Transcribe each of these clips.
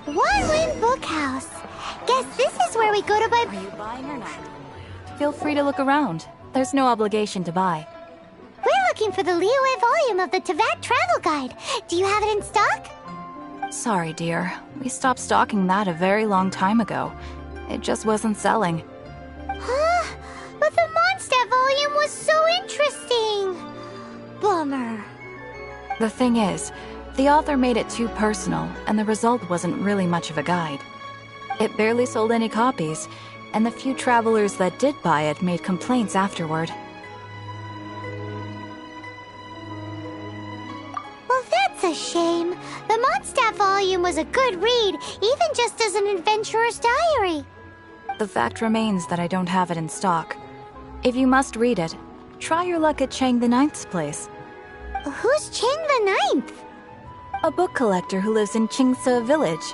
One-Win Bookhouse. Guess this is where we go to buy... Are you buying or not? Feel free to look around. There's no obligation to buy. We're looking for the Liyue volume of the Teyvat Travel Guide. Do you have it in stock? Sorry, dear. We stopped stocking that a very long time ago. It just wasn't selling. Huh? But the Mondstadt volume was so interesting. Bummer. The thing is, the author made it too personal, and the result wasn't really much of a guide. It barely sold any copies, and the few travelers that did buy it made complaints afterward. Well, that's a shame. The Mondstadt volume was a good read, even just as an adventurer's diary. The fact remains that I don't have it in stock. If you must read it, try your luck at Chang the Ninth's place. Who's Chang the Ninth? A book collector who lives in Qingse village.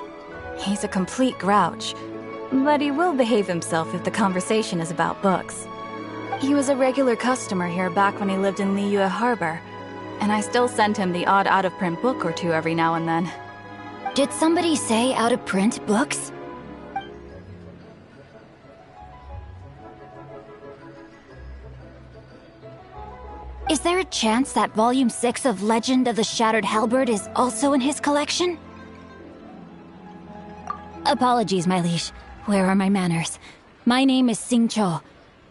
He's a complete grouch, but he will behave himself if the conversation is about books. He was a regular customer here back when he lived in Liyue Harbor, and I still send him the odd out-of-print book or two every now and then. Did somebody say out-of-print books? Is there a chance that Volume 6 of Legend of the Shattered Halberd is also in his collection? Apologies, my liege. Where are my manners? My name is Sing Cho,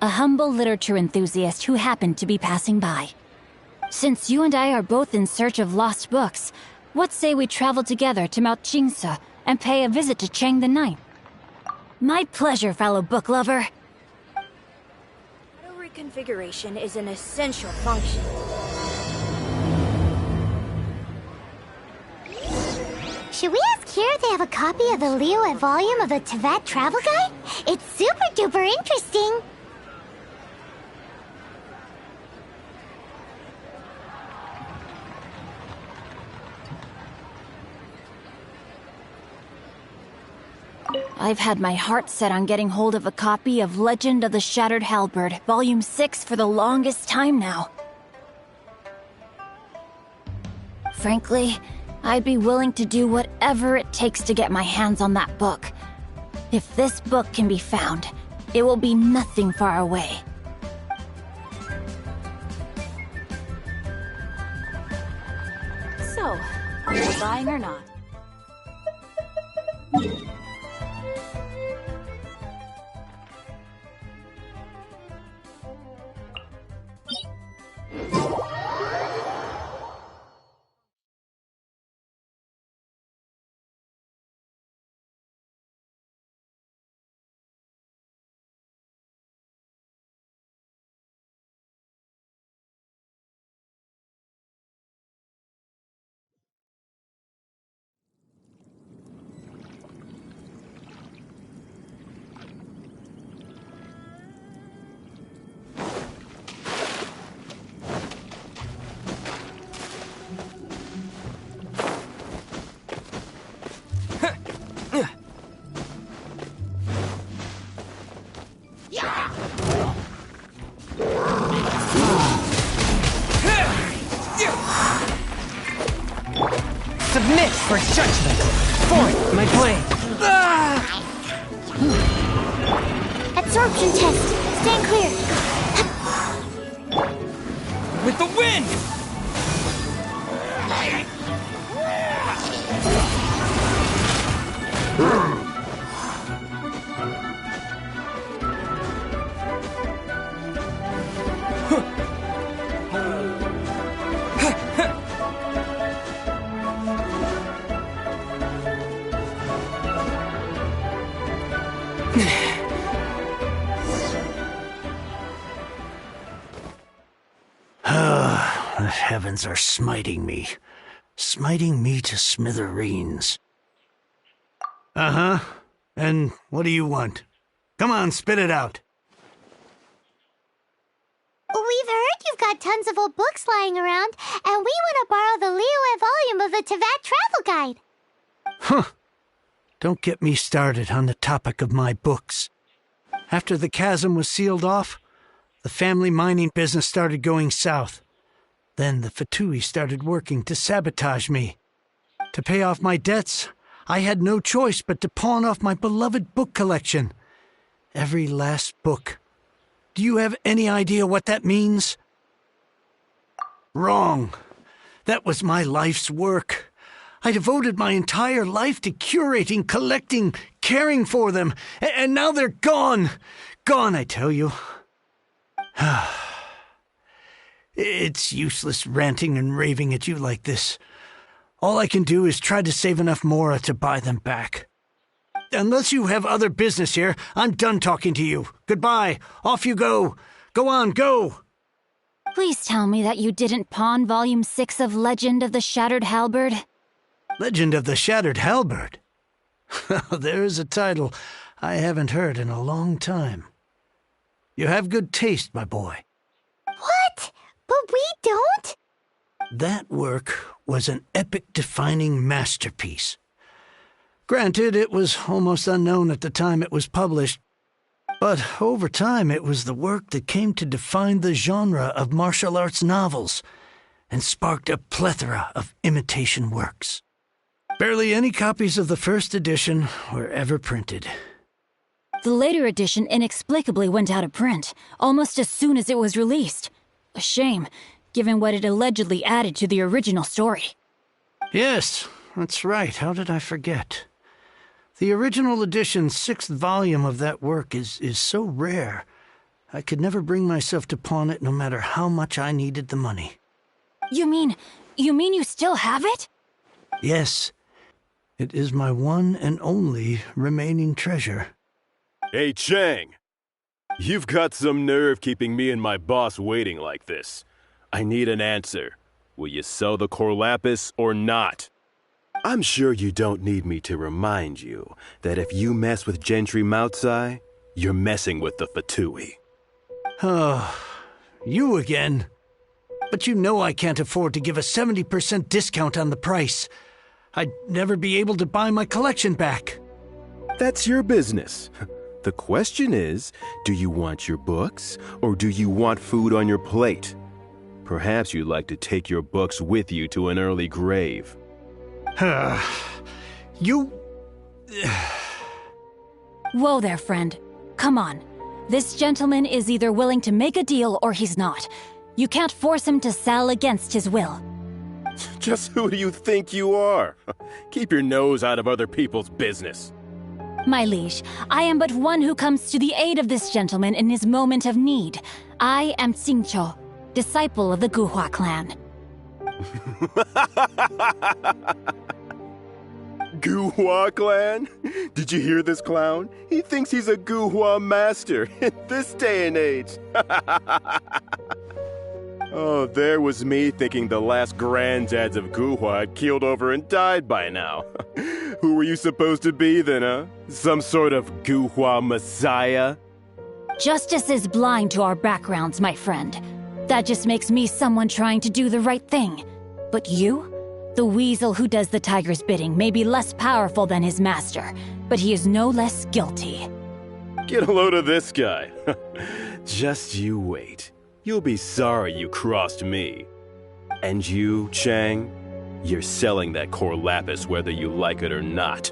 a humble literature enthusiast who happened to be passing by. Since you and I are both in search of lost books, what say we travel together to Mount Qingse and pay a visit to Chang the Ninth? My pleasure, fellow book lover. Auto reconfiguration is an essential function. Should we ask here if they have a copy of the Liyue volume of the Teyvat Travel Guide? It's super duper interesting. I've had my heart set on getting hold of a copy of Legend of the Shattered Halberd, Volume 6 for the longest time now. Frankly, I'd be willing to do whatever it takes to get my hands on that book. If this book can be found, it will be nothing far away. So, are you buying or not? Submit for judgment! Forth my blade! Absorption test. Stand clear. With the wind! The heavens are smiting me to smithereens. Uh-huh. And what do you want? Come on, spit it out. We've heard you've got tons of old books lying around, and we want to borrow the Liyue volume of the Teyvat Travel Guide. Huh. Don't get me started on the topic of my books. After the chasm was sealed off, the family mining business started going south. Then the Fatui started working to sabotage me. To pay off my debts, I had no choice but to pawn off my beloved book collection. Every last book. Do you have any idea what that means? Wrong. That was my life's work. I devoted my entire life to curating, collecting, caring for them, and now they're gone. Gone, I tell you. It's useless ranting and raving at you like this. All I can do is try to save enough Mora to buy them back. Unless you have other business here, I'm done talking to you. Goodbye. Off you go. Go on, go. Please tell me that you didn't pawn Volume 6 of Legend of the Shattered Halberd. Legend of the Shattered Halberd? There's a title I haven't heard in a long time. You have good taste, my boy. What? But we don't? That work was an epic-defining masterpiece. Granted, it was almost unknown at the time it was published, but over time it was the work that came to define the genre of martial arts novels and sparked a plethora of imitation works. Barely any copies of the first edition were ever printed. The later edition inexplicably went out of print, almost as soon as it was released. A shame, given what it allegedly added to the original story. Yes, that's right. How did I forget? The original edition's 6th volume of that work is so rare, I could never bring myself to pawn it no matter how much I needed the money. You mean you still have it? Yes. It is my one and only remaining treasure. Hey, Chang! You've got some nerve keeping me and my boss waiting like this. I need an answer. Will you sell the core lapis or not? I'm sure you don't need me to remind you that if you mess with Gentry Moutsai, you're messing with the Fatui. Oh, you again. But you know I can't afford to give a 70% discount on the price. I'd never be able to buy my collection back. That's your business. The question is, do you want your books, or do you want food on your plate? Perhaps you'd like to take your books with you to an early grave. You... Whoa there, friend. Come on. This gentleman is either willing to make a deal or he's not. You can't force him to sell against his will. Just who do you think you are? Keep your nose out of other people's business. My liege, I am but one who comes to the aid of this gentleman in his moment of need. I am Xingqiu, disciple of the Guhua clan. Guhua clan? Did you hear this clown? He thinks he's a Guhua master in this day and age. Oh, there was me thinking the last granddads of Guhua had keeled over and died by now. Who were you supposed to be then, huh? Some sort of Guhua messiah? Justice is blind to our backgrounds, my friend. That just makes me someone trying to do the right thing. But you? The weasel who does the tiger's bidding may be less powerful than his master, but he is no less guilty. Get a load of this guy. Just you wait. You'll be sorry you crossed me. And you, Chang, you're selling that core lapis whether you like it or not.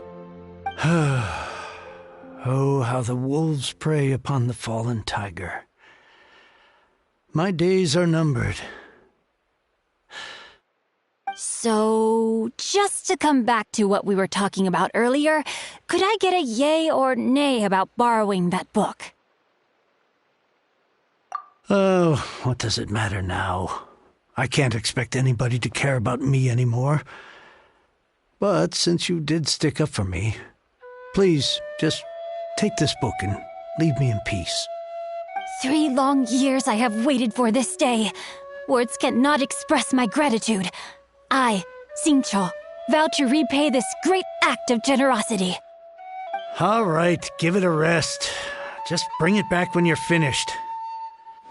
Oh, how the wolves prey upon the fallen tiger. My days are numbered. So, just to come back to what we were talking about earlier, could I get a yay or nay about borrowing that book? Oh, what does it matter now? I can't expect anybody to care about me anymore. But since you did stick up for me, please, just take this book and leave me in peace. 3 long years I have waited for this day. Words cannot express my gratitude. I, Xingqiu, vow to repay this great act of generosity. All right, give it a rest. Just bring it back when you're finished.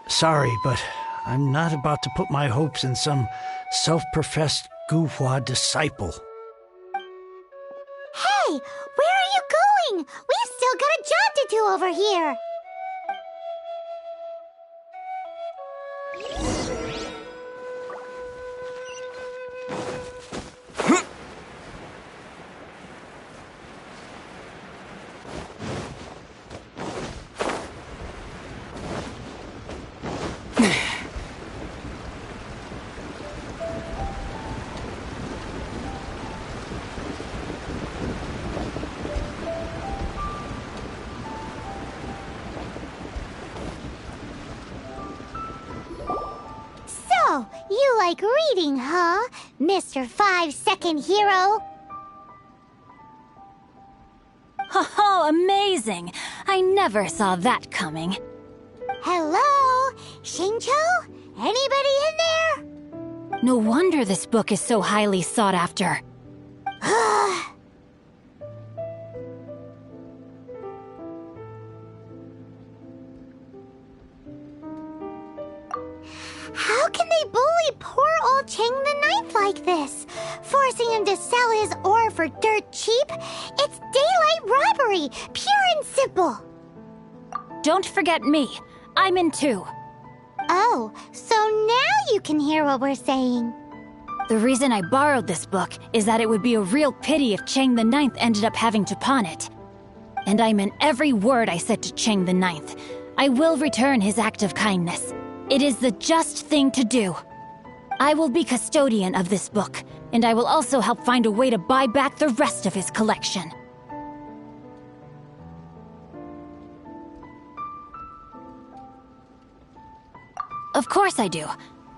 Sorry, but I'm not about to put my hopes in some self-professed Guhua disciple. Hey, where are you going? We've still got a job to do over here. So, you like reading, huh, Mr. 5-second hero? Oh, amazing! I never saw that coming. Hello? Xingqiu? Anybody in there? No wonder this book is so highly sought after. How can they bully poor old Chang the Ninth like this? Forcing him to sell his ore for dirt cheap? It's daylight robbery, pure and simple. Don't forget me. I'm in too. Oh, so now you can hear what we're saying. The reason I borrowed this book is that it would be a real pity if Chang the Ninth ended up having to pawn it. And I meant every word I said to Chang the Ninth. I will return his act of kindness. It is the just thing to do. I will be custodian of this book, and I will also help find a way to buy back the rest of his collection. Of course I do.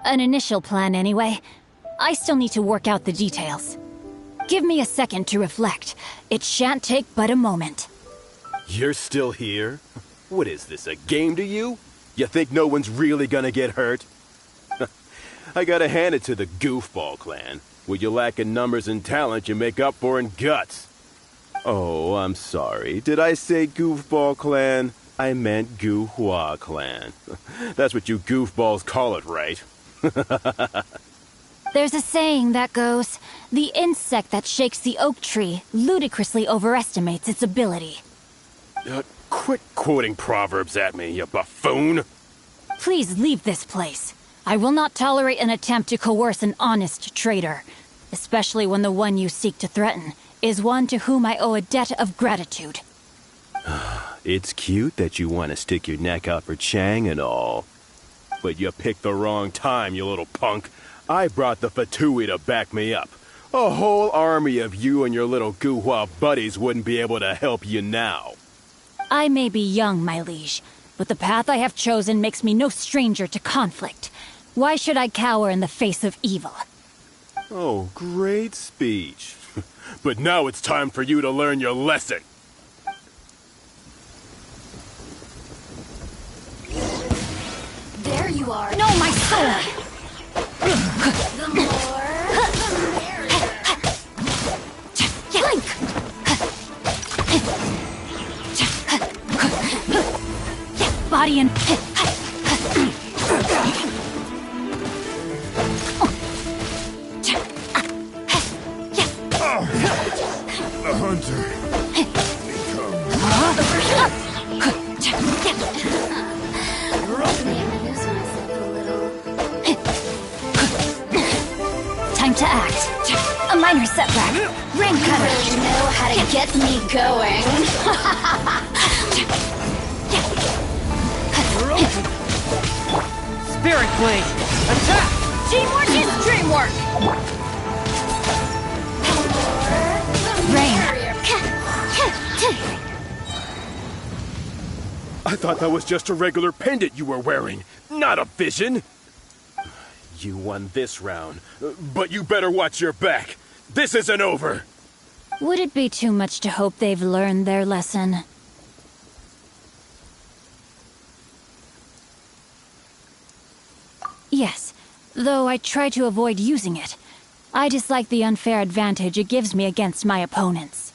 An initial plan, anyway. I still need to work out the details. Give me a second to reflect. It shan't take but a moment. You're still here? What is this, a game to you? You think no one's really gonna get hurt? I gotta hand it to the Goofball clan. What you lack in numbers and talent, you make up for in guts. Oh, I'm sorry. Did I say Goofball clan? I meant Guhua clan. That's what you goofballs call it, right? There's a saying that goes, the insect that shakes the oak tree ludicrously overestimates its ability. Quit quoting proverbs at me, you buffoon! Please leave this place. I will not tolerate an attempt to coerce an honest trader, especially when the one you seek to threaten is one to whom I owe a debt of gratitude. It's cute that you want to stick your neck out for Chang and all. But you picked the wrong time, you little punk. I brought the Fatui to back me up. A whole army of you and your little Guhua buddies wouldn't be able to help you now. I may be young, my liege, but the path I have chosen makes me no stranger to conflict. Why should I cower in the face of evil? Oh, great speech. But now it's time for you to learn your lesson. There you are. No, my sword! The more, the merrier. Blink! Body and... The hunter Time to act. A minor setback. Rain cutter. You know how to get me going. Spirit Blade! Attack! Teamwork is dreamwork! Rain. I thought that was just a regular pendant you were wearing, not a vision. You won this round, but you better watch your back. This isn't over. Would it be too much to hope they've learned their lesson? Yes, though I try to avoid using it. I dislike the unfair advantage it gives me against my opponents.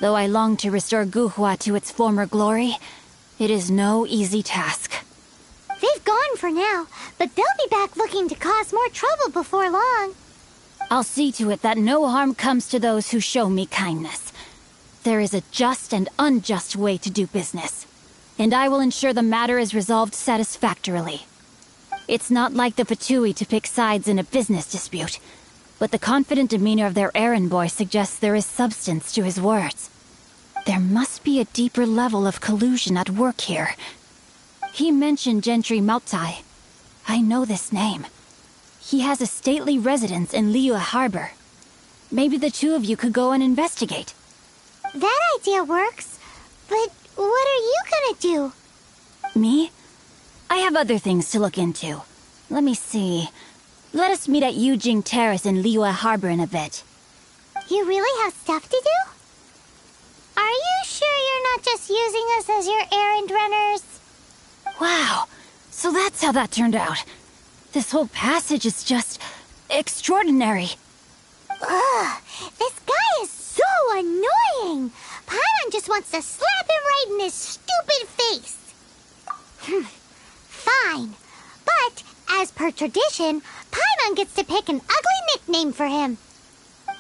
Though I long to restore Guhua to its former glory, it is no easy task. They've gone for now, but they'll be back looking to cause more trouble before long. I'll see to it that no harm comes to those who show me kindness. There is a just and unjust way to do business, and I will ensure the matter is resolved satisfactorily. It's not like the Fatui to pick sides in a business dispute, but the confident demeanor of their errand boy suggests there is substance to his words. There must be a deeper level of collusion at work here. He mentioned Gentry Mautai. I know this name. He has a stately residence in Liyue Harbor. Maybe the two of you could go and investigate. That idea works, but what are you gonna do? Me? I have other things to look into. Let me see. Let us meet at Yujing Terrace in Liyue Harbor in a bit. You really have stuff to do? Are you sure you're not just using us as your errand runners? Wow, so that's how that turned out. This whole passage is just extraordinary. Ugh, this guy is so annoying. Paimon just wants to slap him right in his stupid face. Fine, but as per tradition, Paimon gets to pick an ugly nickname for him.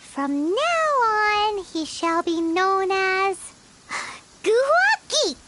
From now on, he shall be known as Guhua Geek.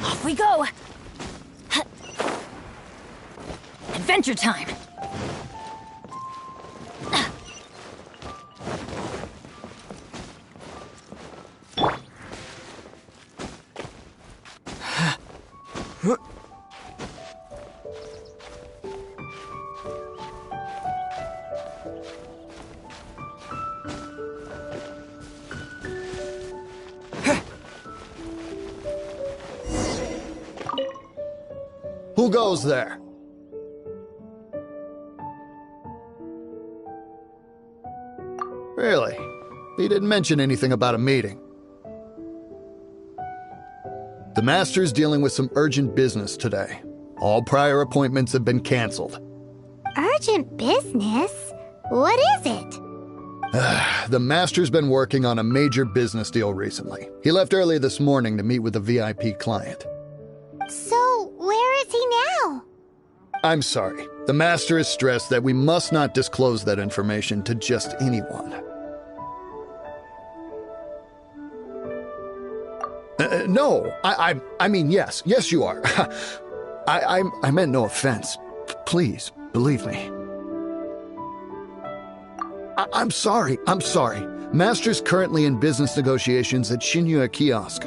Off we go! Adventure time! Who goes there? Really? He didn't mention anything about a meeting. The Master's dealing with some urgent business today. All prior appointments have been canceled. Urgent business? What is it? The Master's been working on a major business deal recently. He left early this morning to meet with a VIP client. So, where is he now? I'm sorry. The Master is stressed that we must not disclose that information to just anyone. No, I mean, yes. Yes, you are. I meant no offense. Please, believe me. I'm sorry. Master's currently in business negotiations at Shinyue Kiosk.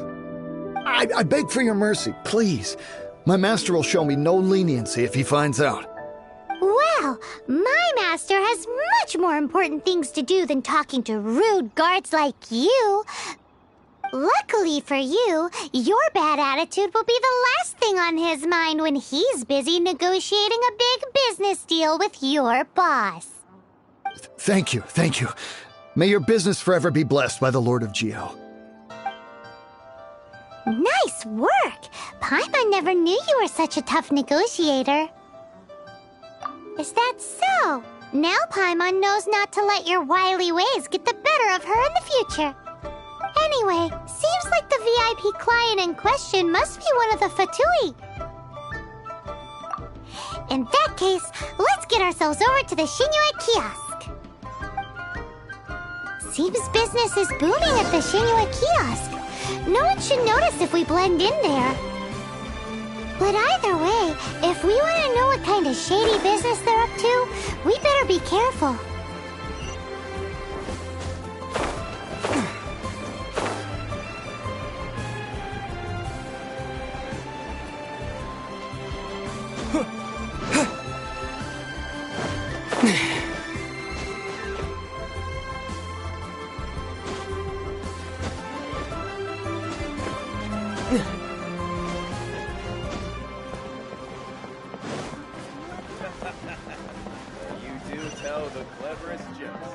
I beg for your mercy, please. My master will show me no leniency if he finds out. Well, my master has much more important things to do than talking to rude guards like you. Luckily for you, your bad attitude will be the last thing on his mind when he's busy negotiating a big business deal with your boss. Thank you. May your business forever be blessed by the Lord of Geo. Nice work! Paimon never knew you were such a tough negotiator. Is that so? Now Paimon knows not to let your wily ways get the better of her in the future. Anyway, seems like the VIP client in question must be one of the Fatui. In that case, let's get ourselves over to the Shinyue Kiosk. Seems business is booming at the Shinua kiosk. No one should notice if we blend in there. But either way, if we want to know what kind of shady business they're up to, we better be careful. You do tell the cleverest jokes.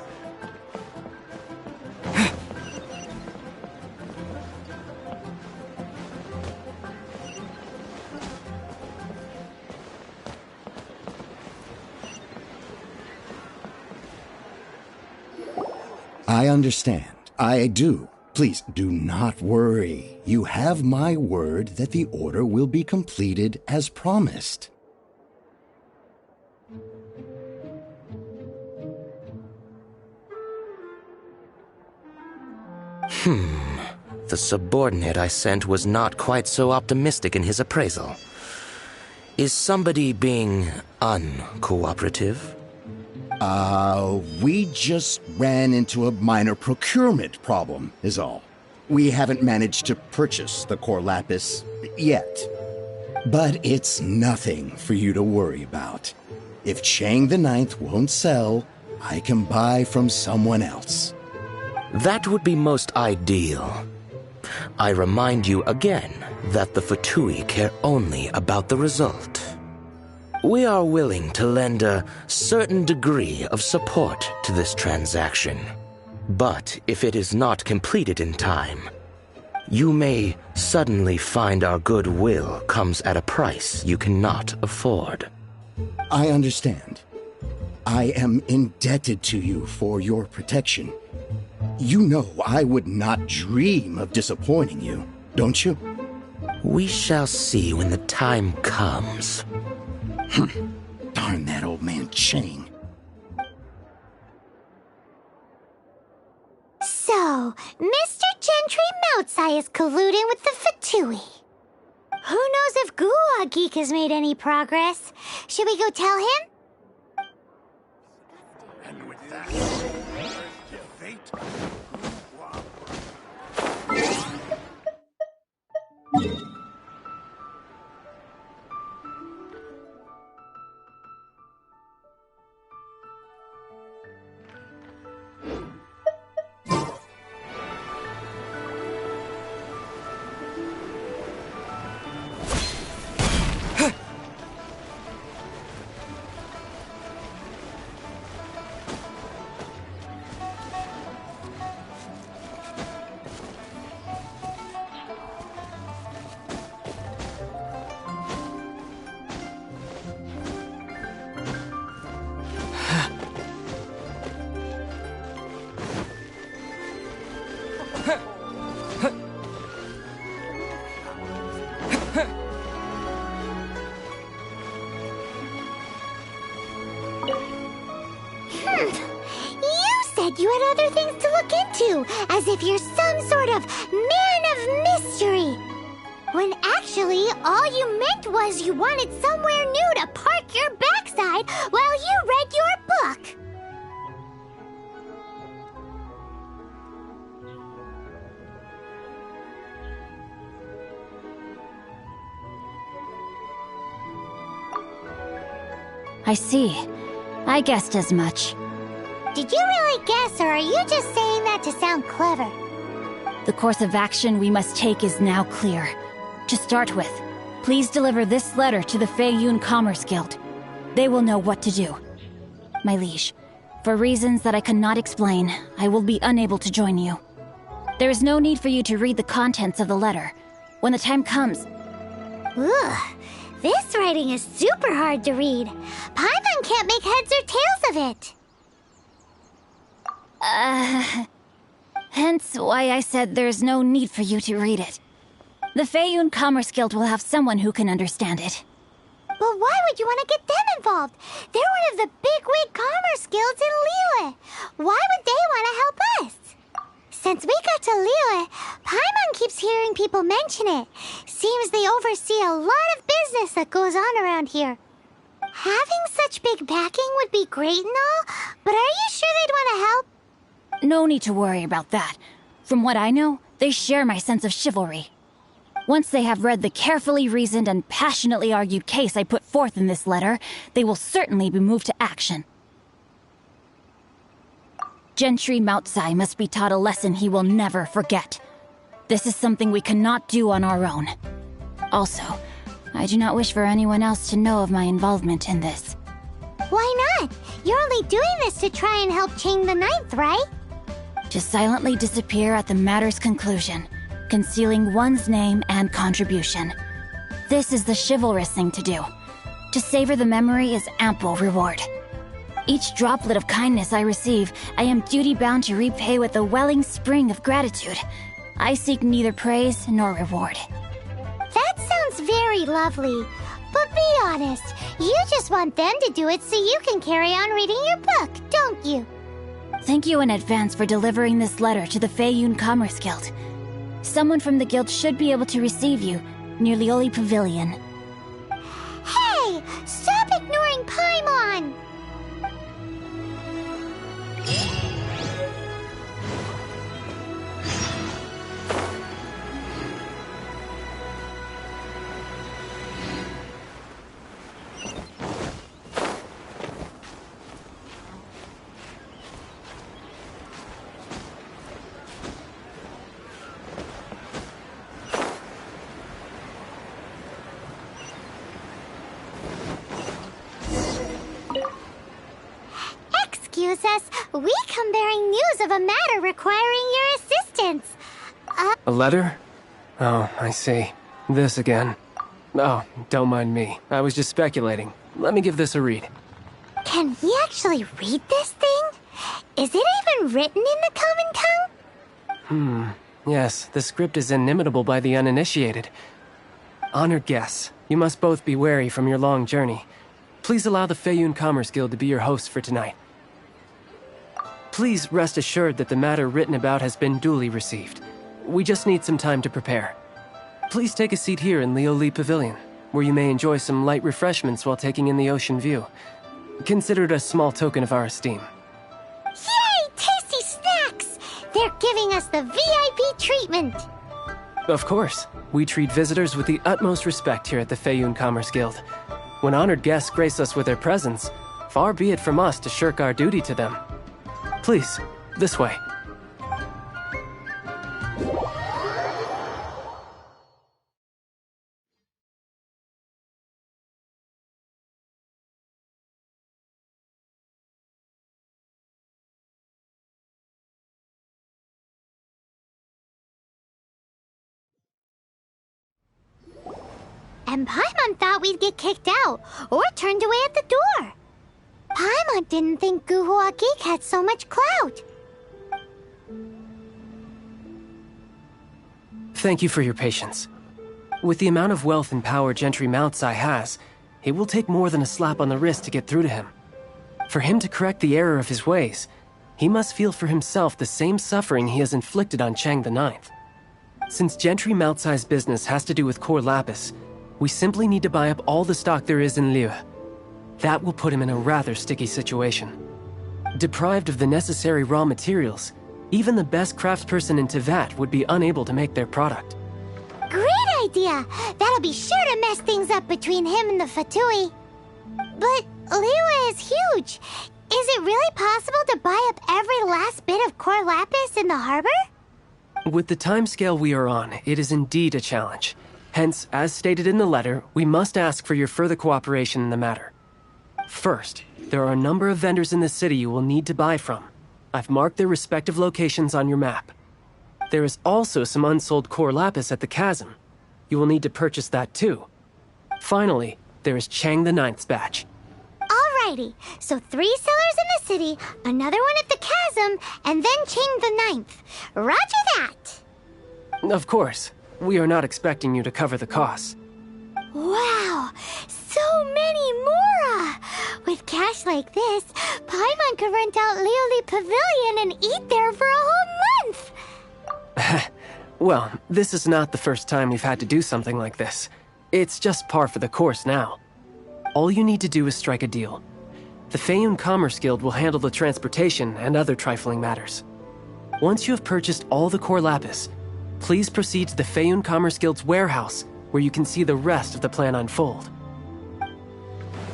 I understand. I do. Please do not worry. You have my word that the order will be completed as promised. The subordinate I sent was not quite so optimistic in his appraisal. Is somebody being uncooperative? We just ran into a minor procurement problem, is all. We haven't managed to purchase the core lapis yet. But it's nothing for you to worry about. If Chang the Ninth won't sell, I can buy from someone else. That would be most ideal. I remind you again that the Fatui care only about the result. We are willing to lend a certain degree of support to this transaction. But if it is not completed in time, you may suddenly find our goodwill comes at a price you cannot afford. I understand. I am indebted to you for your protection. You know I would not dream of disappointing you, don't you? We shall see when the time comes. Darn that old man Chang. So, Mr. Gentry Moutsai is colluding with the Fatui. Who knows if Gua Geek has made any progress? Should we go tell him? And with that, fate. You had other things to look into, as if you're some sort of man of mystery. When actually, all you meant was you wanted somewhere new to park your backside while you read your book. I see. I guessed as much. Did you really guess, or are you just saying that to sound clever? The course of action we must take is now clear. To start with, please deliver this letter to the Feiyun Commerce Guild. They will know what to do. My liege, for reasons that I cannot explain, I will be unable to join you. There is no need for you to read the contents of the letter. When the time comes... Ugh, this writing is super hard to read. Paimon can't make heads or tails of it. Hence why I said there's no need for you to read it. The Feiyun Commerce Guild will have someone who can understand it. But why would you want to get them involved? They're one of the bigwig commerce guilds in Liyue. Why would they want to help us? Since we got to Liyue, Paimon keeps hearing people mention it. Seems they oversee a lot of business that goes on around here. Having such big backing would be great and all, but are you sure they'd want to help? No need to worry about that. From what I know, they share my sense of chivalry. Once they have read the carefully reasoned and passionately argued case I put forth in this letter, they will certainly be moved to action. Gentry Moutsai must be taught a lesson he will never forget. This is something we cannot do on our own. Also, I do not wish for anyone else to know of my involvement in this. Why not? You're only doing this to try and help Chang the Ninth, right? To silently disappear at the matter's conclusion, concealing one's name and contribution. This is the chivalrous thing to do. To savor the memory is ample reward. Each droplet of kindness I receive, I am duty-bound to repay with a welling spring of gratitude. I seek neither praise nor reward. That sounds very lovely. But be honest, you just want them to do it so you can carry on reading your book, don't you? Thank you in advance for delivering this letter to the Feiyun Commerce Guild. Someone from the guild should be able to receive you near Lioli Pavilion. Hey! Stop ignoring Paimon! Excuse us, we come bearing news of a matter requiring your assistance. A letter? Oh, I see. This again. Oh, don't mind me. I was just speculating. Let me give this a read. Can we actually read this thing? Is it even written in the common tongue? Yes, the script is inimitable by the uninitiated. Honored guests, you must both be wary from your long journey. Please allow the Feiyun Commerce Guild to be your hosts for tonight. Please rest assured that the matter written about has been duly received. We just need some time to prepare. Please take a seat here in Lioli Pavilion, where you may enjoy some light refreshments while taking in the ocean view. Consider it a small token of our esteem. Yay! Tasty snacks! They're giving us the VIP treatment! Of course. We treat visitors with the utmost respect here at the Feiyun Commerce Guild. When honored guests grace us with their presence, far be it from us to shirk our duty to them. Please, this way. And Paimon thought we'd get kicked out, or turned away at the door. Paimon didn't think Guhua Geek had so much clout. Thank you for your patience. With the amount of wealth and power Gentry Moutsai has, it will take more than a slap on the wrist to get through to him. For him to correct the error of his ways, he must feel for himself the same suffering he has inflicted on Chang the Ninth. Since Gentry Moutsai's business has to do with core lapis, we simply need to buy up all the stock there is in Liyue. That will put him in a rather sticky situation. Deprived of the necessary raw materials, even the best craftsperson in Teyvat would be unable to make their product. Great idea! That'll be sure to mess things up between him and the Fatui. But Liyue is huge. Is it really possible to buy up every last bit of core lapis in the harbor? With the timescale we are on, it is indeed a challenge. Hence, as stated in the letter, we must ask for your further cooperation in the matter. First, there are a number of vendors in the city you will need to buy from. I've marked their respective locations on your map. There is also some unsold core lapis at the chasm. You will need to purchase that too. Finally, there is Chang the Ninth's batch. Alrighty, so 3 sellers in the city, another one at the chasm, and then Chang the Ninth. Roger that! Of course, we are not expecting you to cover the costs. Wow, so many more! With cash like this, Paimon could rent out Lioli Pavilion and eat there for a whole month! Well, this is not the first time we've had to do something like this. It's just par for the course now. All you need to do is strike a deal. The Feiyun Commerce Guild will handle the transportation and other trifling matters. Once you have purchased all the core lapis, please proceed to the Feiyun Commerce Guild's warehouse, where you can see the rest of the plan unfold.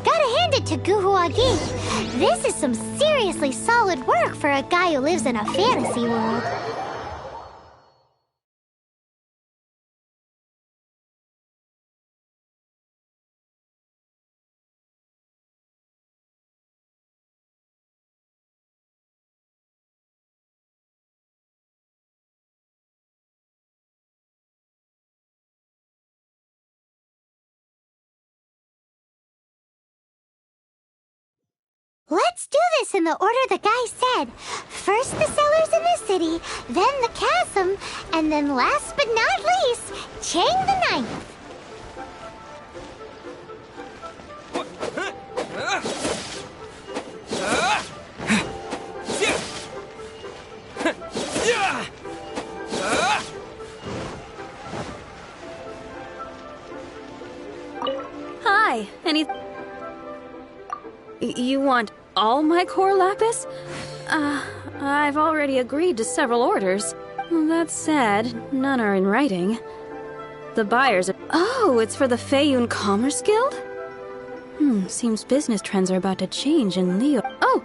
Gotta hand it to Guhuagi. This is some seriously solid work for a guy who lives in a fantasy world. Let's do this in the order the guy said. First the cellars in the city, then the chasm, and then last but not least, Chang the Ninth. Hi, You want all my core lapis? I've already agreed to several orders. That said, none are in writing. The buyers are... Oh, it's for the Feiyun Commerce Guild? Seems business trends are about to change in Leo. Oh,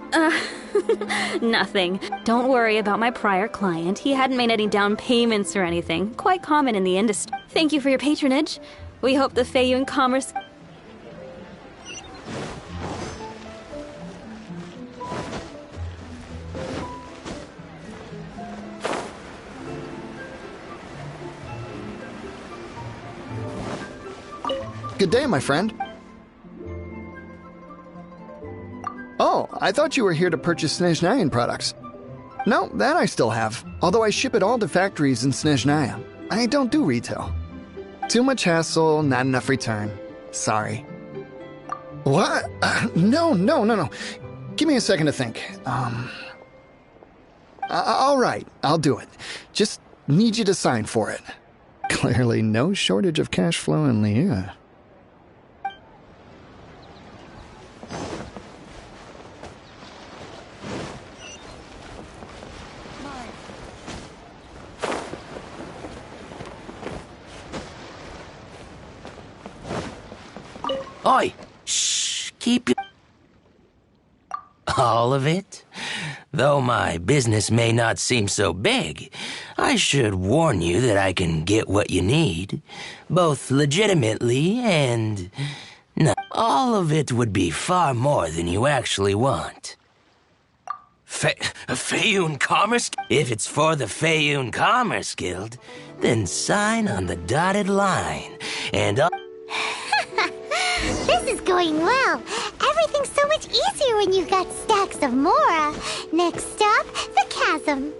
nothing. Don't worry about my prior client. He hadn't made any down payments or anything. Quite common in the industry. Thank you for your patronage. We hope the Feiyun Commerce... Good day, my friend. Oh, I thought you were here to purchase Snezhnayan products. No, that I still have, although I ship it all to factories in Snezhnaya. I don't do retail. Too much hassle, not enough return. Sorry. What? No. Give me a second to think. All right, I'll do it. Just need you to sign for it. Clearly no shortage of cash flow in Liyue. Oi! Shh! Keep your... All of it? Though my business may not seem so big, I should warn you that I can get what you need, both legitimately and... No, all of it would be far more than you actually want. Feiyun Commerce? If it's for the Feiyun Commerce Guild, then sign on the dotted line, and I'll... This is going well. Everything's so much easier when you've got stacks of Mora. Next stop, the chasm.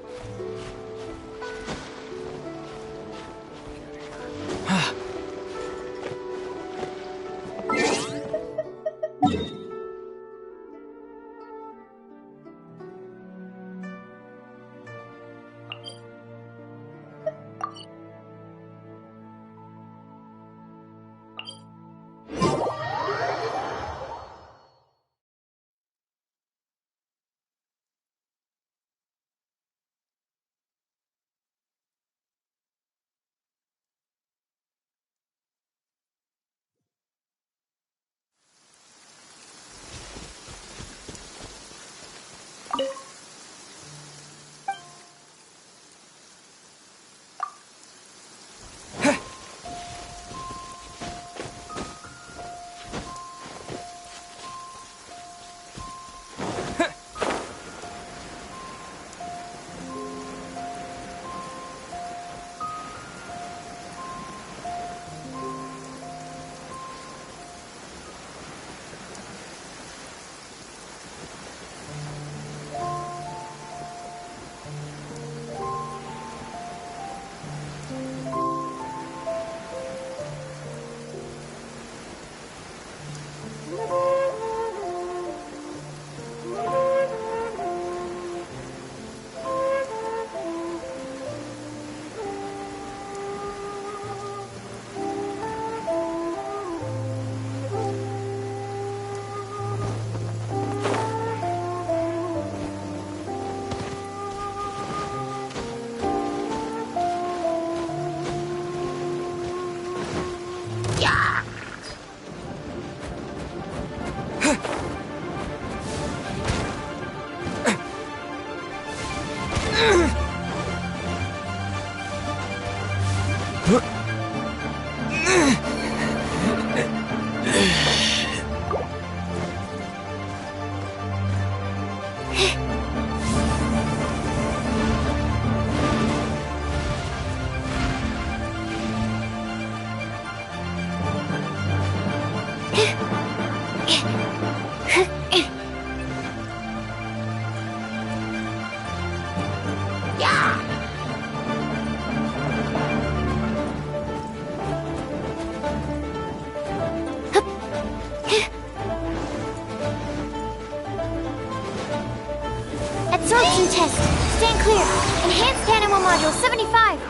clear. Enhanced Animo Module 75.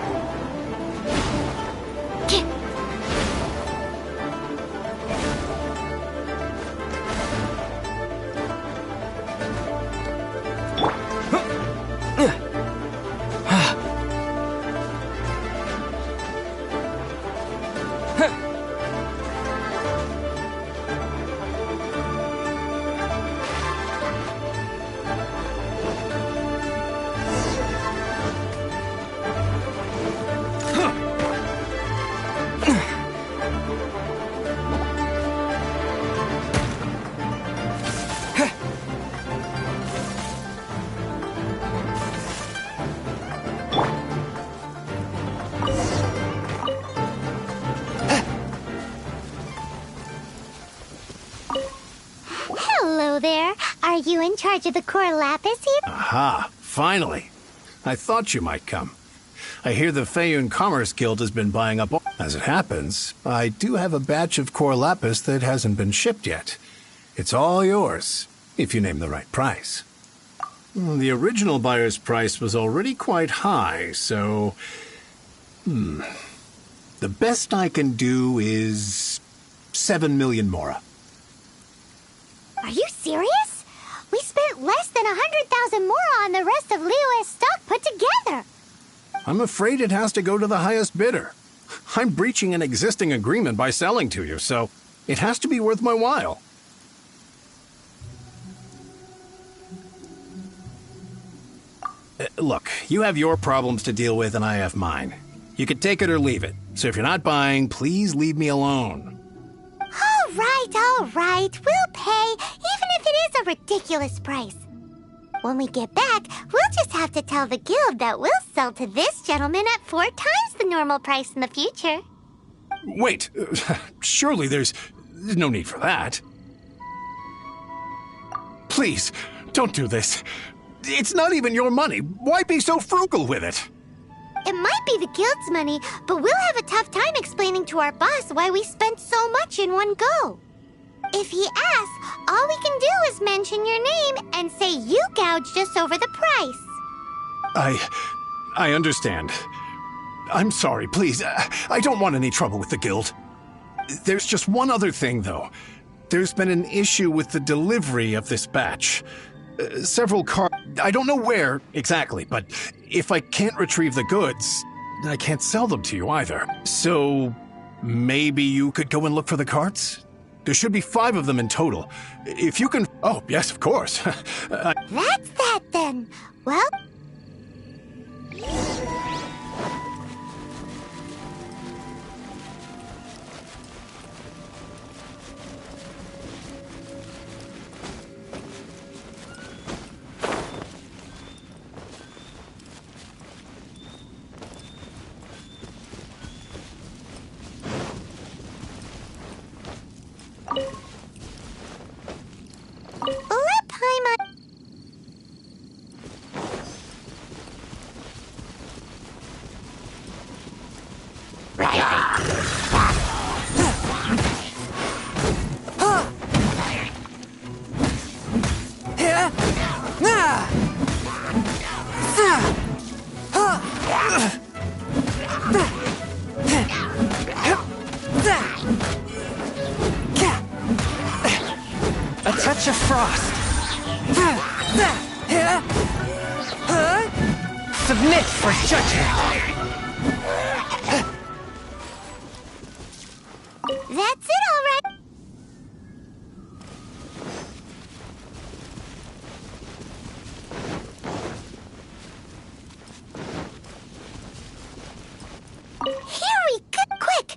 Hello there. Are you in charge of the core lapis here? Aha, finally. I thought you might come. I hear the Feiyun Commerce Guild has been buying up all... As it happens, I do have a batch of core lapis that hasn't been shipped yet. It's all yours, if you name the right price. The original buyer's price was already quite high, so... The best I can do is... 7 million mora. Are you serious? We spent less than 100,000 more on the rest of Liyue's stock put together. I'm afraid it has to go to the highest bidder. I'm breaching an existing agreement by selling to you, so it has to be worth my while. Look, you have your problems to deal with and I have mine. You can take it or leave it. So if you're not buying, please leave me alone. All right. We'll pay, even if it is a ridiculous price. When we get back, we'll just have to tell the guild that we'll sell to this gentleman at 4 times the normal price in the future. Wait, surely there's no need for that. Please, don't do this. It's not even your money. Why be so frugal with it? It might be the guild's money, but we'll have a tough time explaining to our boss why we spent so much in one go. If he asks, all we can do is mention your name and say you gouged us over the price. I understand. I'm sorry, please. I don't want any trouble with the guild. There's just one other thing, though. There's been an issue with the delivery of this batch. Several cars... I don't know where exactly, but if I can't retrieve the goods, I can't sell them to you either. So maybe you could go and look for the carts? There should be 5 of them in total. If you can... Oh, yes, of course. That's that, then. Well... Let Paimon... A touch of frost. Submit for judgment. That's it, all right. Here we go. Quick.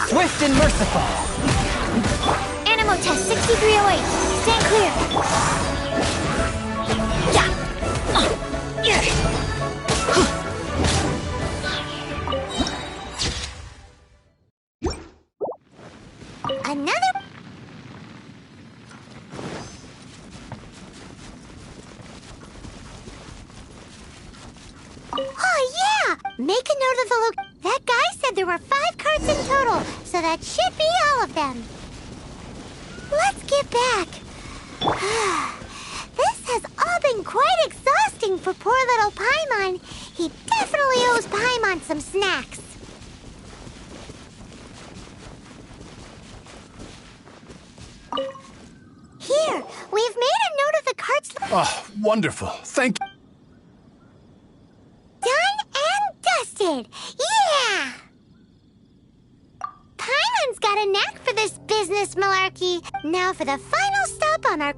Swift and merciful. Animo test 6308. Stand clear. Another... There were 5 carts in total, so that should be all of them. Let's get back. This has all been quite exhausting for poor little Paimon. He definitely owes Paimon some snacks. Here, we've made a note of the cart's... Oh, wonderful. Thank you. Done and dusted! Yeah! Paimon's got a knack for this business malarkey. Now for the final stop on our...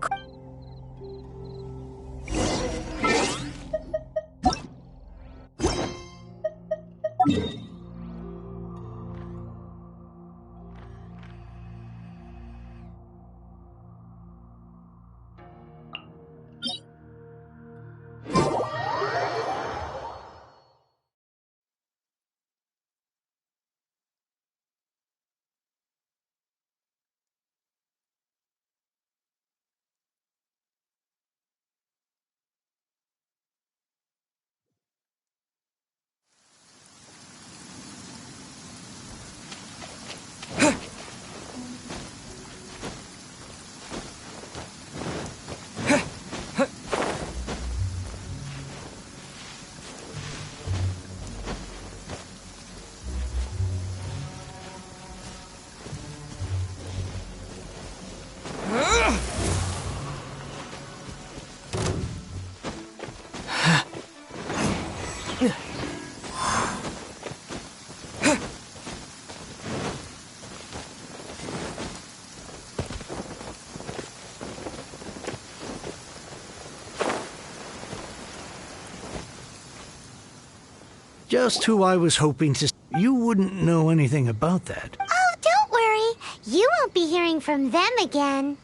Just who I was hoping to... You wouldn't know anything about that. Oh, don't worry. You won't be hearing from them again.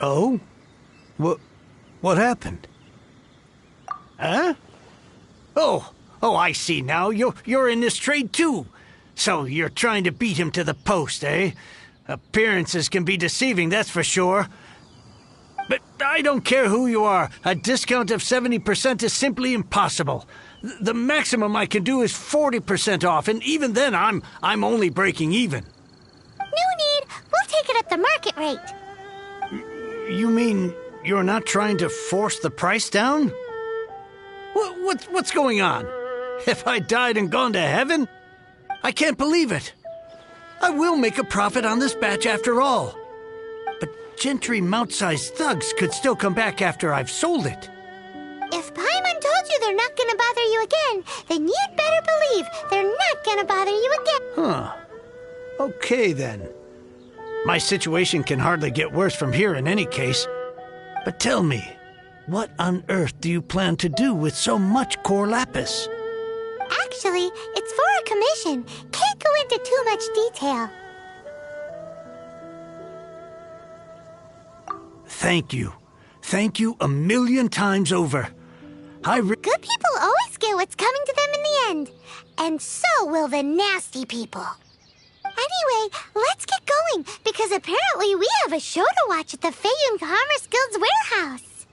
Oh? What happened? Huh? Oh, I see now. You're in this trade too. So you're trying to beat him to the post, eh? Appearances can be deceiving, that's for sure. But I don't care who you are. A discount of 70% is simply impossible. The maximum I can do is 40% off, and even then I'm only breaking even. No need. We'll take it at the market rate. You mean you're not trying to force the price down? What's going on? Have I died and gone to heaven? I can't believe it. I will make a profit on this batch after all. But gentry mount-sized thugs could still come back after I've sold it. If Paimon told you they're not gonna bother you again, then you'd better believe they're not gonna bother you again. Huh. Okay, then. My situation can hardly get worse from here in any case. But tell me, what on earth do you plan to do with so much core lapis? Actually, it's for a commission. Can't go into too much detail. Thank you. Thank you a million times over. Good people always get what's coming to them in the end. And so will the nasty people. Anyway, let's get going, because apparently we have a show to watch at the Feiyun Commerce Guild's warehouse.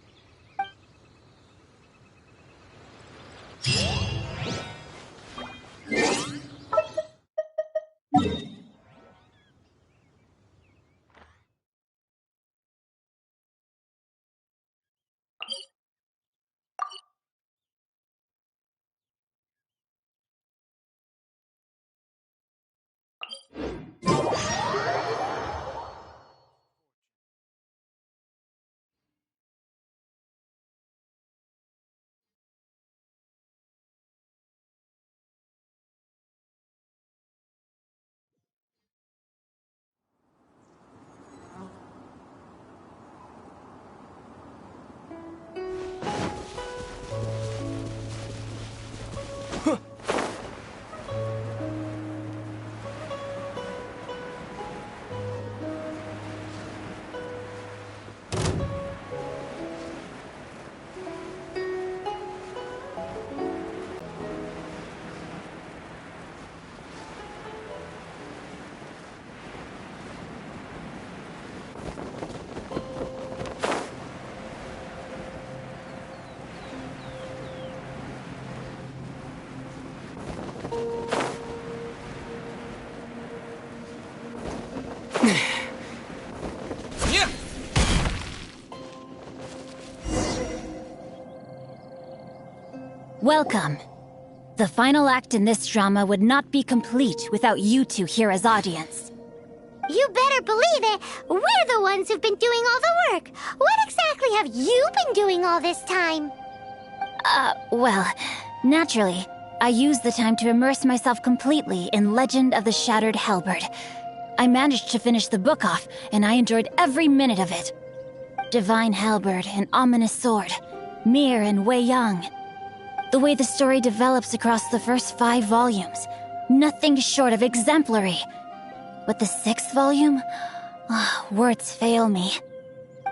Welcome. The final act in this drama would not be complete without you two here as audience. You better believe it. We're the ones who've been doing all the work. What exactly have you been doing all this time? Well, naturally, I used the time to immerse myself completely in Legend of the Shattered Halberd. I managed to finish the book off, and I enjoyed every minute of it. Divine Halberd, an ominous sword, Mir and Wei Yang. The way the story develops across the first 5 volumes, nothing short of exemplary. But the 6th volume? Words fail me.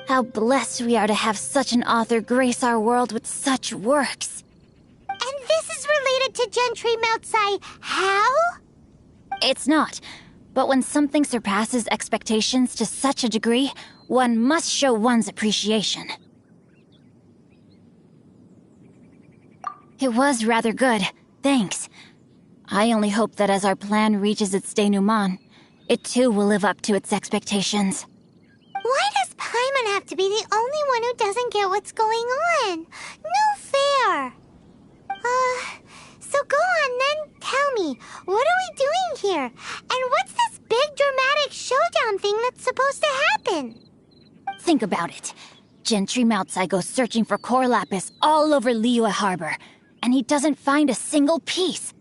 How blessed we are to have such an author grace our world with such works. And this is related to Gentry Moutsai how? It's not. But when something surpasses expectations to such a degree, one must show one's appreciation. It was rather good, thanks. I only hope that as our plan reaches its denouement, it too will live up to its expectations. Why does Paimon have to be the only one who doesn't get what's going on? No fair. So go on then, tell me, what are we doing here? And what's this big dramatic showdown thing that's supposed to happen? Think about it. Gentry Moutsai goes searching for core lapis all over Liyue Harbor, and he doesn't find a single piece.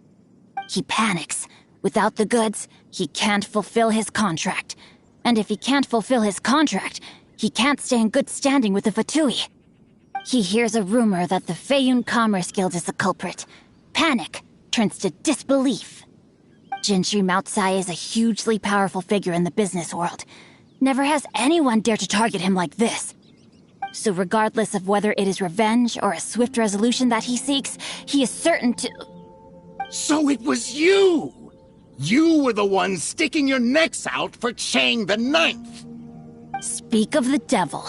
He panics. Without the goods, he can't fulfill his contract. And if he can't fulfill his contract, he can't stay in good standing with the Fatui. He hears a rumor that the Feiyun Commerce Guild is the culprit. Panic turns to disbelief. Gentry Moutsai is a hugely powerful figure in the business world. Never has anyone dared to target him like this. So regardless of whether it is revenge or a swift resolution that he seeks, he is certain to... So it was you! You were the one sticking your necks out for Chang the Ninth! Speak of the devil.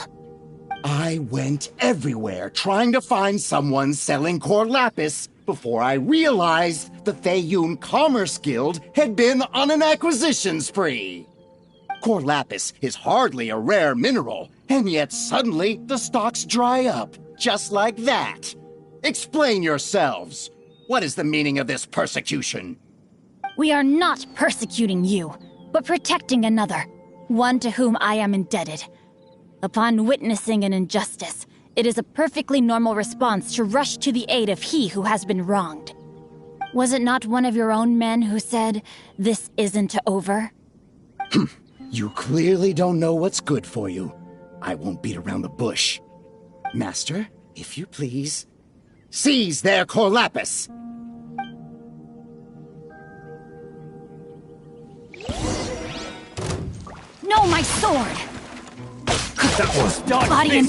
I went everywhere trying to find someone selling core lapis before I realized the Feiyun Commerce Guild had been on an acquisition spree. Core lapis is hardly a rare mineral, and yet suddenly the stocks dry up, just like that. Explain yourselves. What is the meaning of this persecution? We are not persecuting you, but protecting another, one to whom I am indebted. Upon witnessing an injustice, it is a perfectly normal response to rush to the aid of he who has been wronged. Was it not one of your own men who said, "This isn't over"? You clearly don't know what's good for you. I won't beat around the bush. Master, if you please, seize their core lapis! No, my sword! That was done. Body and...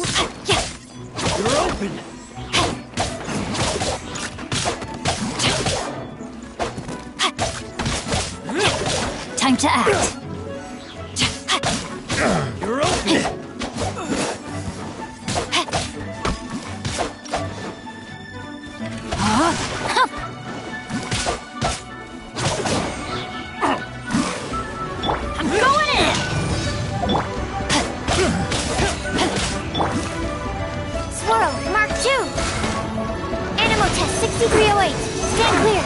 You're open. Time to act. You're open. I'm going in! Swirl, Mark 2. Animal test 6308. Stand clear.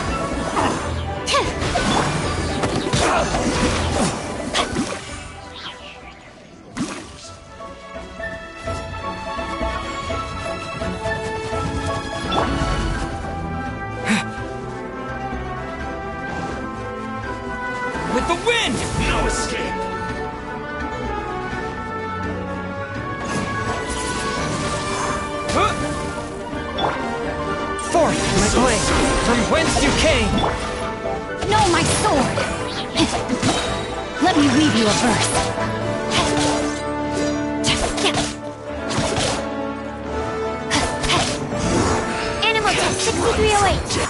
With the wind! No escape! Forth, my blade, from whence you came! No, my sword! Let me read you a verse. Animal test 6308.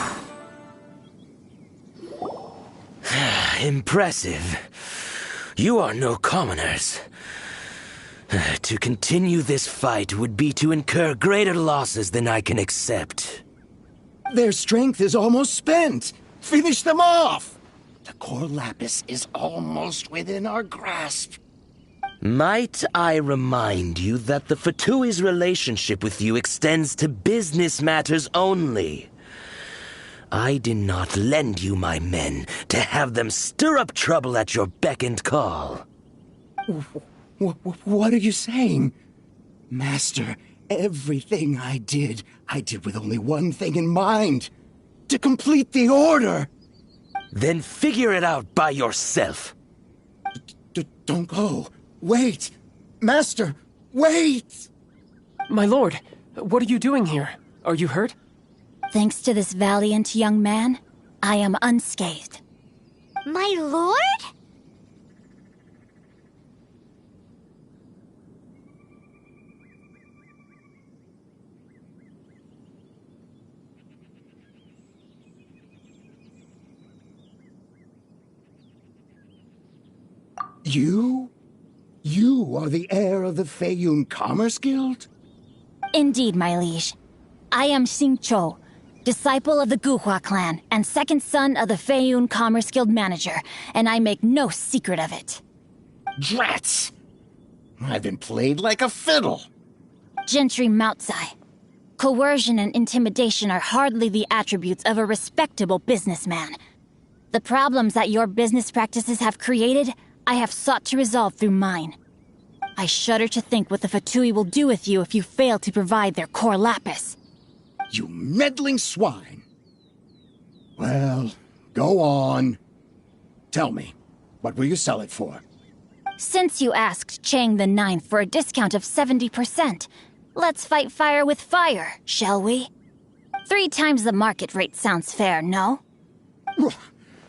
Impressive. You are no commoners. To continue this fight would be to incur greater losses than I can accept. Their strength is almost spent. Finish them off! The core lapis is almost within our grasp. Might I remind you that the Fatui's relationship with you extends to business matters only? I did not lend you my men to have them stir up trouble at your beck and call. What are you saying? Master, everything I did with only one thing in mind. To complete the order. Then figure it out by yourself. Don't go. Wait. Master, wait! My lord, what are you doing here? Are you hurt? Thanks to this valiant young man, I am unscathed. My lord? You are the heir of the Feiyun Commerce Guild? Indeed, my liege. I am Xingqiu, disciple of the Guhua clan and second son of the Feiyun Commerce Guild manager, and I make no secret of it. Drats! I've been played like a fiddle. Gentry Moutsai. Coercion and intimidation are hardly the attributes of a respectable businessman. The problems that your business practices have created, I have sought to resolve through mine. I shudder to think what the Fatui will do with you if you fail to provide their core lapis. You meddling swine. Well, go on. Tell me, what will you sell it for? Since you asked Chang the Ninth for a discount of 70%, let's fight fire with fire, shall we? 3 times the market rate sounds fair, no?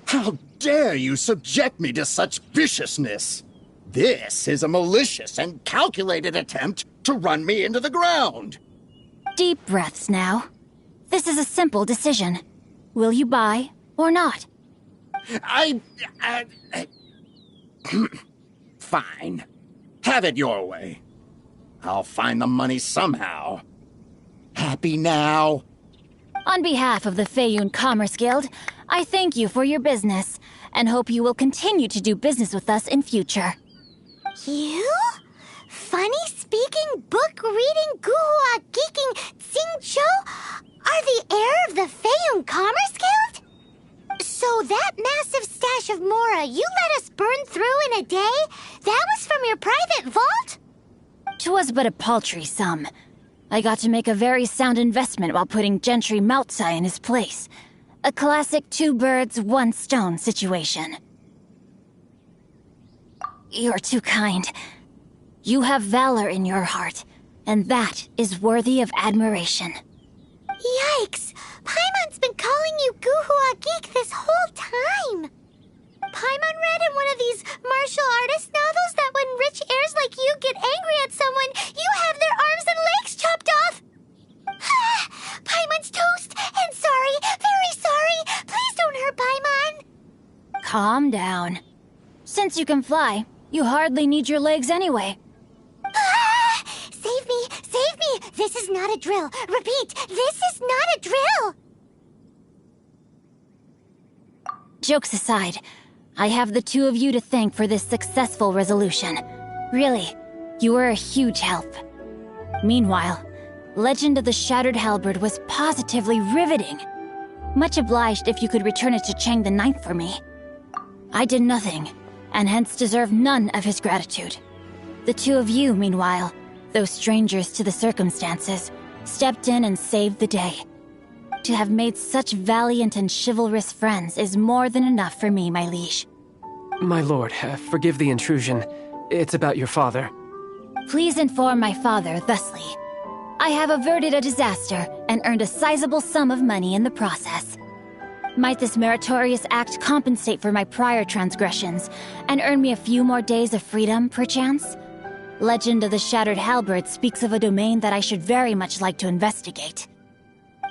How dare you subject me to such viciousness? This is a malicious and calculated attempt to run me into the ground. Deep breaths now. This is a simple decision. Will you buy or not? Fine. Have it your way. I'll find the money somehow. Happy now? On behalf of the Feiyun Commerce Guild, I thank you for your business, and hope you will continue to do business with us in future. You? Funny-speaking, book-reading, guhua geeking Xingqiu are the heir of the Feiyun Commerce Guild? So that massive stash of Mora you let us burn through in a day, that was from your private vault? 'Twas but a paltry sum. I got to make a very sound investment while putting Gentry Moutsai in his place. A classic 2 birds, 1 stone situation. You're too kind. You have valor in your heart, and that is worthy of admiration. Yikes! Paimon's been calling you Guhua Geek this whole time! Paimon read in one of these martial artist novels that when rich heirs like you get angry at someone, you have their arms and legs chopped off! Paimon's toast! And sorry, very sorry! Please don't hurt Paimon! Calm down. Since you can fly, you hardly need your legs anyway. Save me! Save me! This is not a drill! Repeat, this is not a drill! Jokes aside, I have the 2 of you to thank for this successful resolution. Really, you were a huge help. Meanwhile, Legend of the Shattered Halberd was positively riveting. Much obliged if you could return it to Chang the Ninth for me. I did nothing, and hence deserve none of his gratitude. The 2 of you, meanwhile, though strangers to the circumstances, stepped in and saved the day. To have made such valiant and chivalrous friends is more than enough for me, my liege. My lord, forgive the intrusion. It's about your father. Please inform my father thusly. I have averted a disaster and earned a sizable sum of money in the process. Might this meritorious act compensate for my prior transgressions and earn me a few more days of freedom, perchance? Legend of the Shattered Halberd speaks of a domain that I should very much like to investigate.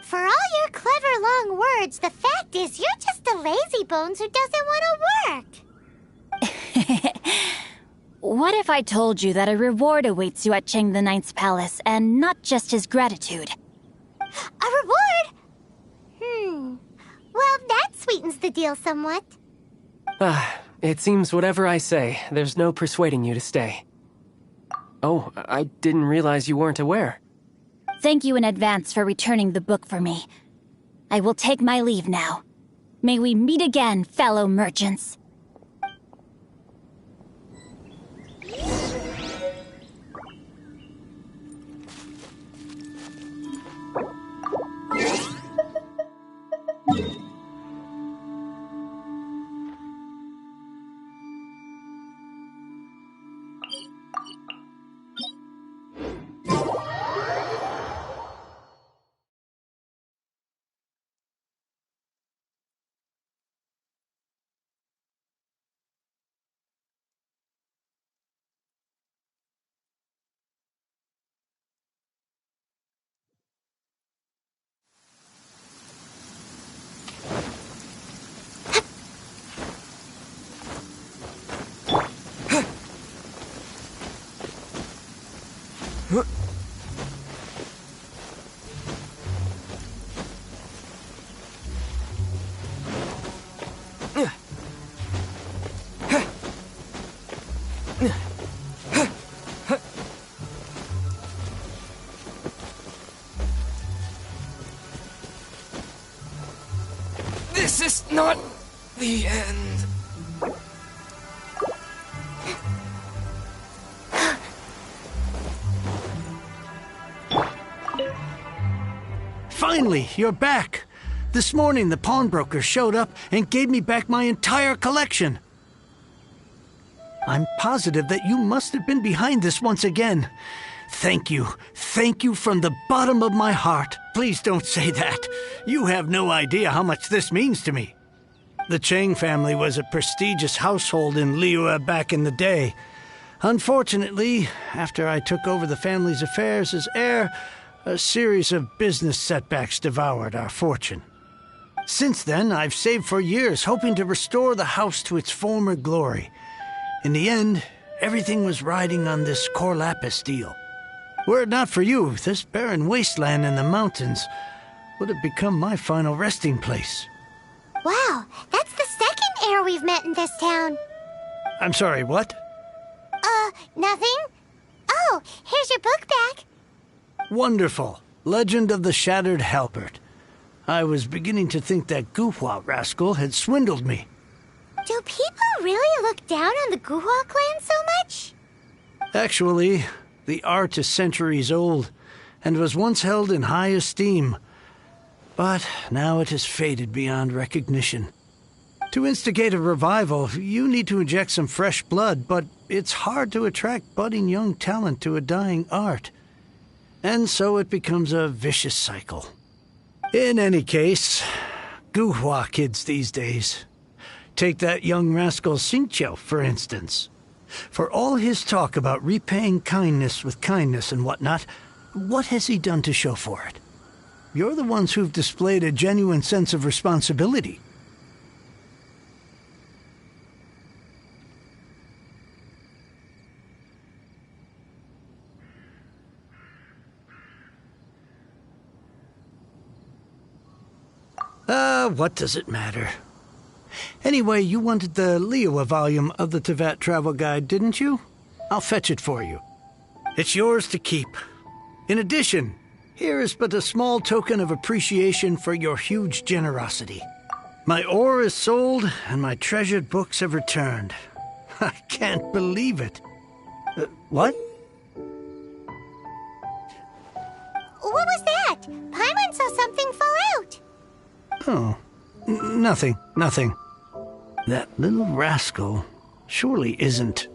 For all your clever long words, the fact is you're just a lazybones who doesn't want to work. What if I told you that a reward awaits you at Chang the Ninth's palace, and not just his gratitude? A reward? Well, that sweetens the deal somewhat. It seems whatever I say, there's no persuading you to stay. Oh, I didn't realize you weren't aware. Thank you in advance for returning the book for me. I will take my leave now. May we meet again, fellow merchants. This is not the end. Finally, you're back. This morning, the pawnbroker showed up and gave me back my entire collection. I'm positive that you must have been behind this once again. Thank you. Thank you from the bottom of my heart. Please don't say that. You have no idea how much this means to me. The Chang family was a prestigious household in Liyue back in the day. Unfortunately, after I took over the family's affairs as heir, a series of business setbacks devoured our fortune. Since then, I've saved for years, hoping to restore the house to its former glory. In the end, everything was riding on this Corlapis deal. Were it not for you, this barren wasteland in the mountains would have become my final resting place. Wow, that's the second heir we've met in this town. I'm sorry, what? Nothing? Oh, here's your book back. Wonderful. Legend of the Shattered Halberd. I was beginning to think that Guhua rascal had swindled me. Do people really look down on the Guhua clan so much? Actually, the art is centuries old, and was once held in high esteem. But now it has faded beyond recognition. To instigate a revival, you need to inject some fresh blood, but it's hard to attract budding young talent to a dying art. And so it becomes a vicious cycle. In any case, Guhua kids these days. Take that young rascal Xingqiu, for instance. For all his talk about repaying kindness with kindness and whatnot, what has he done to show for it? You're the ones who've displayed a genuine sense of responsibility. What does it matter? Anyway, you wanted the Liyue volume of the Teyvat travel guide, didn't you? I'll fetch it for you. It's yours to keep. In addition, here is but a small token of appreciation for your huge generosity. My ore is sold, and my treasured books have returned. I can't believe it. What? What was that? Paimon saw something fall out. Oh, nothing. That little rascal surely isn't...